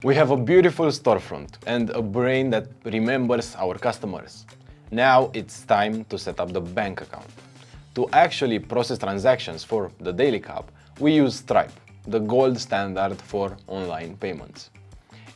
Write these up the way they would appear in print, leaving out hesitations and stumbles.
We have a beautiful storefront and a brain that remembers our customers. Now it's time to set up the bank account. To actually process transactions for the Daily Cup, we use Stripe, the gold standard for online payments.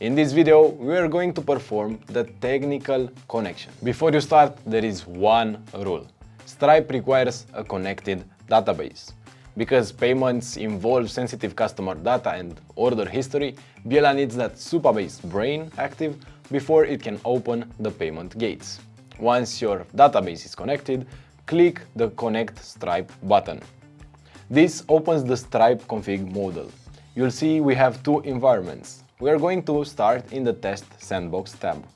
In this video, we are going to perform the technical connection. Before you start, there is one rule. Stripe requires a connected database. Because payments involve sensitive customer data and order history, Biela needs that Supabase brain active before it can open the payment gates. Once your database is connected, click the Connect Stripe button. This opens the Stripe config modal. You'll see we have two environments. We are going to start in the Test Sandbox tab.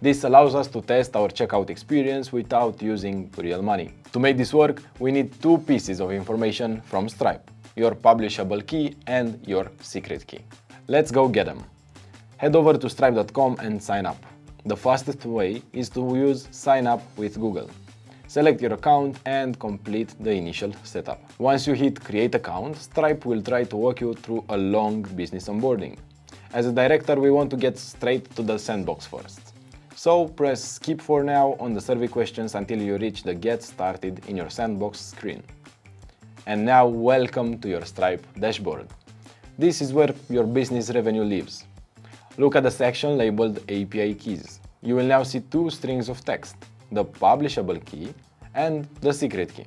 This allows us to test our checkout experience without using real money. To make this work, we need two pieces of information from Stripe: your publishable key and your secret key. Let's go get them. Head over to stripe.com and sign up. The fastest way is to use Sign Up with Google. Select your account and complete the initial setup. Once you hit Create Account, Stripe will try to walk you through a long business onboarding. As a director, we want to get straight to the sandbox first. So press skip for now on the survey questions until you reach the Get Started in your sandbox screen. And now welcome to your Stripe dashboard. This is where your business revenue lives. Look at the section labeled API keys. You will now see two strings of text, the publishable key and the secret key.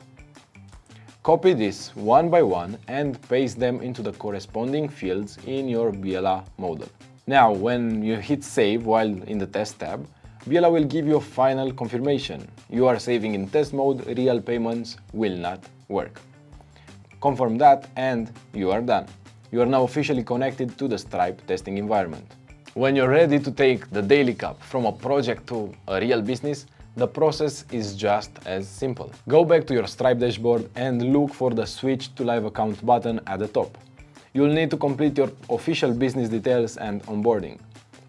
Copy this one by one and paste them into the corresponding fields in your Biela model. Now, when you hit save while in the test tab, Biela will give you a final confirmation. You are saving in test mode, real payments will not work. Confirm that and you are done. You are now officially connected to the Stripe testing environment. When you're ready to take the Daily Cup from a project to a real business, the process is just as simple. Go back to your Stripe dashboard and look for the Switch to Live Account button at the top. You'll need to complete your official business details and onboarding.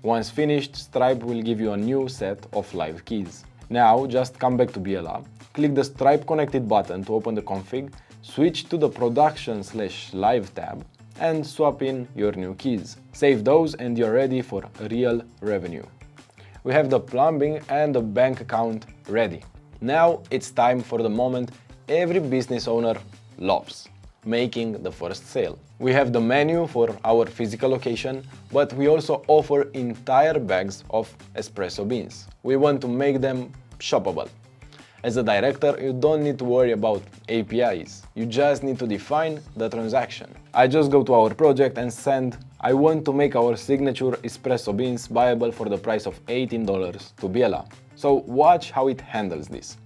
Once finished, Stripe will give you a new set of live keys. Now, just come back to Biela, click the Stripe Connected button to open the config, switch to the Production/Live tab, and swap in your new keys. Save those and you're ready for real revenue. We have the plumbing and the bank account ready. Now it's time for the moment every business owner loves: making the first sale. We have the menu for our physical location, but we also offer entire bags of espresso beans. We want to make them shoppable. As a director, you don't need to worry about APIs. You just need to define the transaction. I just go to our project and send, I want to make our signature espresso beans buyable for the price of $18 to Biela. So watch how it handles this.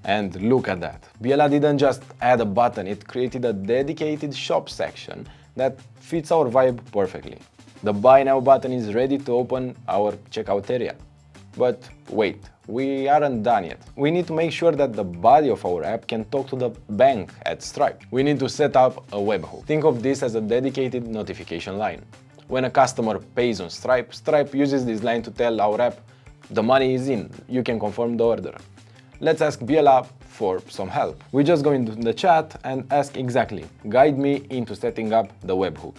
And look at that. Biela didn't just add a button, it created a dedicated shop section that fits our vibe perfectly. The Buy Now button is ready to open our checkout area. But wait, we aren't done yet. We need to make sure that the body of our app can talk to the bank at Stripe. We need to set up a webhook. Think of this as a dedicated notification line. When a customer pays on Stripe, Stripe uses this line to tell our app, the money is in, you can confirm the order. Let's ask Biela for some help. We just go into the chat and ask exactly, guide me into setting up the webhook.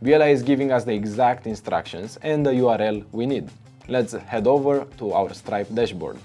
Biela is giving us the exact instructions and the URL we need. Let's head over to our Stripe dashboard.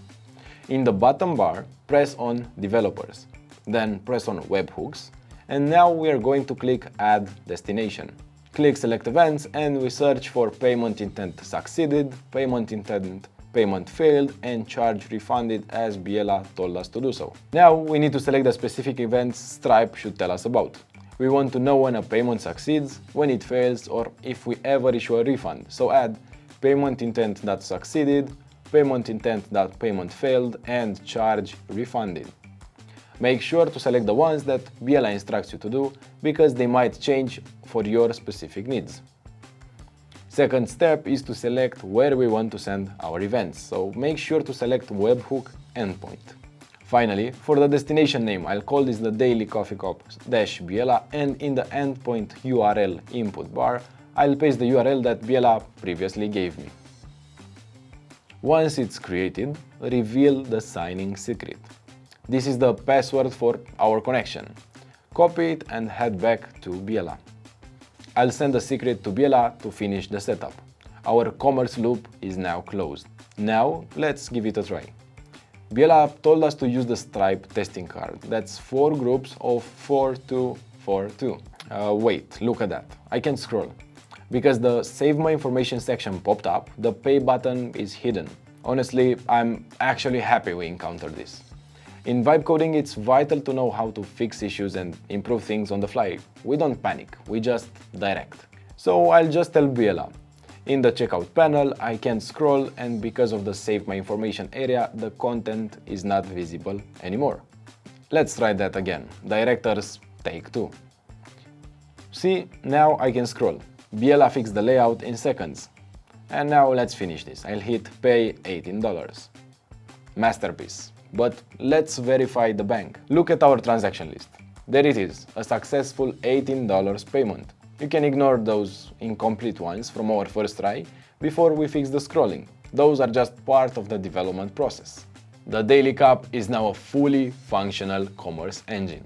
In the bottom bar, press on Developers, then press on Webhooks, and now we are going to click Add Destination. Click Select Events and we search for Payment Intent Succeeded, Payment Intent Payment Failed, and Charge Refunded as Biela told us to do so. Now we need to select the specific events Stripe should tell us about. We want to know when a payment succeeds, when it fails, or if we ever issue a refund. So add payment intent that succeeded, payment intent that payment failed, and charge refunded. Make sure to select the ones that Biela instructs you to do because they might change for your specific needs. Second step is to select where we want to send our events. So make sure to select webhook endpoint. Finally, for the destination name, I'll call this the Daily Coffee Cup-Biela, and in the endpoint URL input bar, I'll paste the URL that Biela previously gave me. Once it's created, reveal the signing secret. This is the password for our connection. Copy it and head back to Biela. I'll send the secret to Biela to finish the setup. Our commerce loop is now closed. Now let's give it a try. Biela told us to use the Stripe testing card. That's 4 groups of 4242. Wait, look at that. I can scroll. Because the Save My Information section popped up, the Pay button is hidden. Honestly, I'm actually happy we encountered this. In vibe coding, it's vital to know how to fix issues and improve things on the fly. We don't panic, we just direct. So I'll just tell Biela. In the checkout panel, I can scroll, and because of the Save My Information area, the content is not visible anymore. Let's try that again. Directors, take 2. See, now I can scroll. Biela fixed the layout in seconds. And now let's finish this. I'll hit pay $18. Masterpiece. But let's verify the bank. Look at our transaction list. There it is, a successful $18 payment. You can ignore those incomplete ones from our first try before we fix the scrolling. Those are just part of the development process. The Daily Cup is now a fully functional commerce engine.